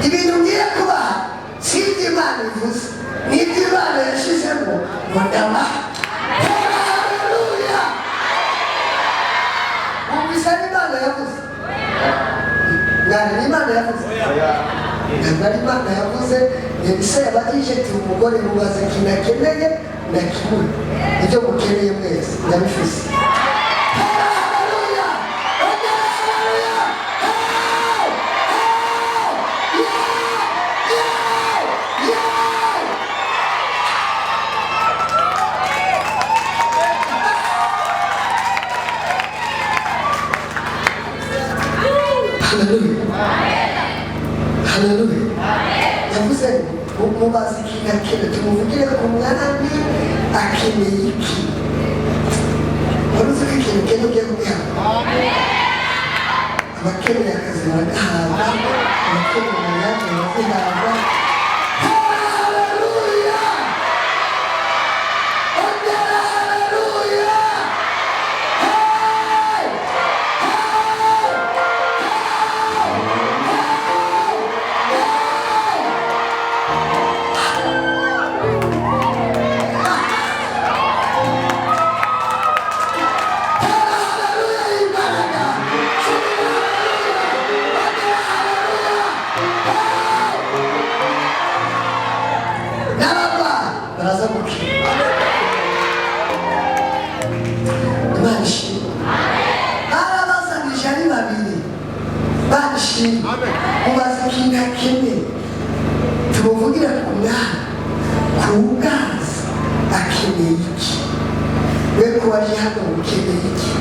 ibintu ngiye kubaha si iby'Imana ivuze n'ibyo Imana yashizemo ngo ndabaha. Haleluya! Wumvise n'Imana yavuze? Ngani Imana yavuze? Ngani Imana yavuze? Yebise yabagije ati umugore mubaze ikintu akeneye nakimwe, ibyo mukeneye mwese ndabifise. Haleluya. Yavuze mubaze ikintu akeneye, tumuvugire ku mwami akeneye iki. Waruzi ko ikintu ukeneye ugiye kugihabwa. Abakeneye akazi baragahabwa, abakeneye umwanya barazihabwa. Haleluya! Ongera haleluya! Mubaze ikintu akeneye, tumuvugire ku mwami ku bwazi akeneye iki. We kuba ari hano ukeneye iki?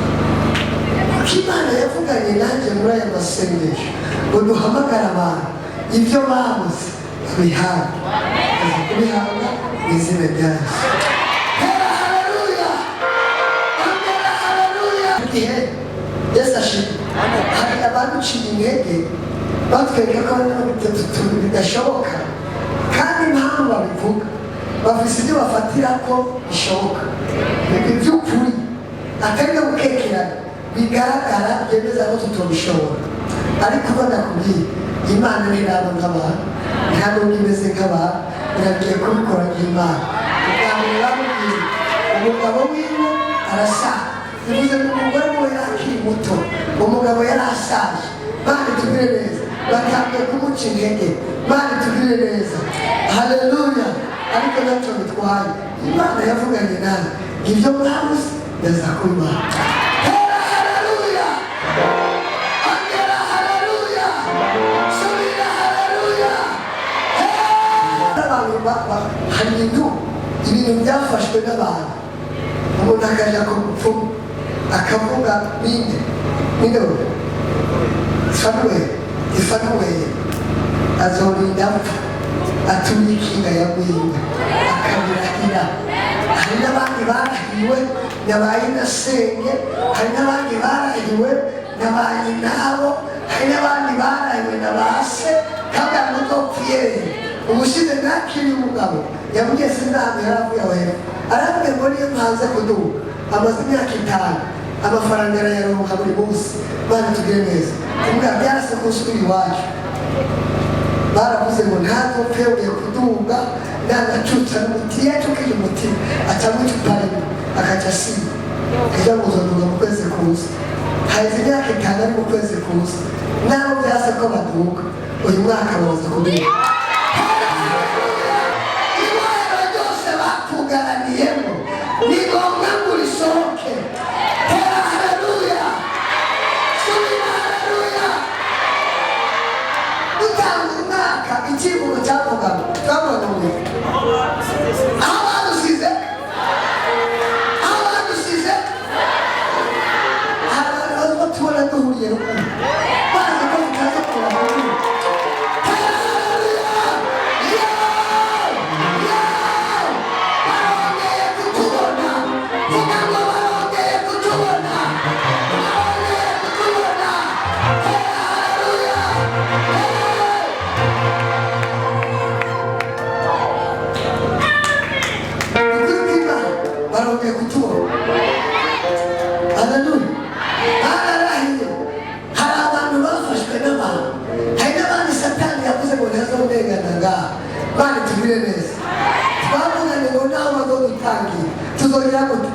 Kuko Imana yavuganye nanjye muri aya masengesho ngo duhamagare abantu ibyo babuze babihabwe. Aza kubihabwa mu izina rya Yesu. Haleluya! Ongera haleluya! Igihe Yesu ashimwe, hari abaduciye intege batwereka ko bidashoboka, kandi impamvu babivuga bafise ibyo bafatira ko bishoboka. Ibi by'ukuri atari no gukekerana bigaragara byemeza ko tutobishobora. Ariko ndakubwiye Imana ntiraba nk'abantu, ntabwo imeze nk'abantu, iragiye kubikora nk'Imana. Ubwa mbere bamubwiye umugabo wiwe arasaza, bivuze ngo umugore we yari akiri muto, umugabo yari asaje. Mana tugire neza, batangiye kumuca intege. Mana tugire neza. Haleluya! Ariko ntacyo bitwaye, Imana yavuganye nawe ibyo mwabuze ndaza kubibaha. Haleluya! Ongera haleluya! Subira haleluya! Hari ibintu byafashwe n'abantu, umuntu akajya ku mupfumu akavuga ninde Ifanuweli azorinda apfa atuye ikinga ya Bwinga akabirahira. Hari n'abandi barahiwe na ba Inasenge, hari n'abandi barahiwe na ba Nyinabo, hari n'abandi barahiwe na ba se kabwa mudopfiyeri. Ubushize nakiri umugabo yabwiye sindahamwe yaravuye aho hepfo, arambwiye ngo niyo mpanze kuduha amaze imyaka 5 amafaranga arayaronka buri munsi. Mana tugire neza, kumbwa byarase kusubira iwacu. Baravuze ngo ntazopfe ugiye kuduga nagacuca n'umuti yacukije umuti acamwica uparimo akaca asiba kugira ngo uzoduga mu kwezi kuza. Haheze imyaka 5 ari mu kwezi kuza, nabo byase ko baduga uyu mwaka baza kuduga. Iwera ryose bakugaraniyemo ni ngombwa ngo risohoke. Ikivugo cyavugaga twabona ngo aho badusize abantu tubona duhuriye rukundo bazi ko tutaza kubona rukundo. Barongeye kutubona, vuga ngo barongeye kutubona. Barongeye kutubona. Haleluya! Haleluya! Hari abantu Bana tugire neza twavuganye ngo naho bazodutangira tuzongera gute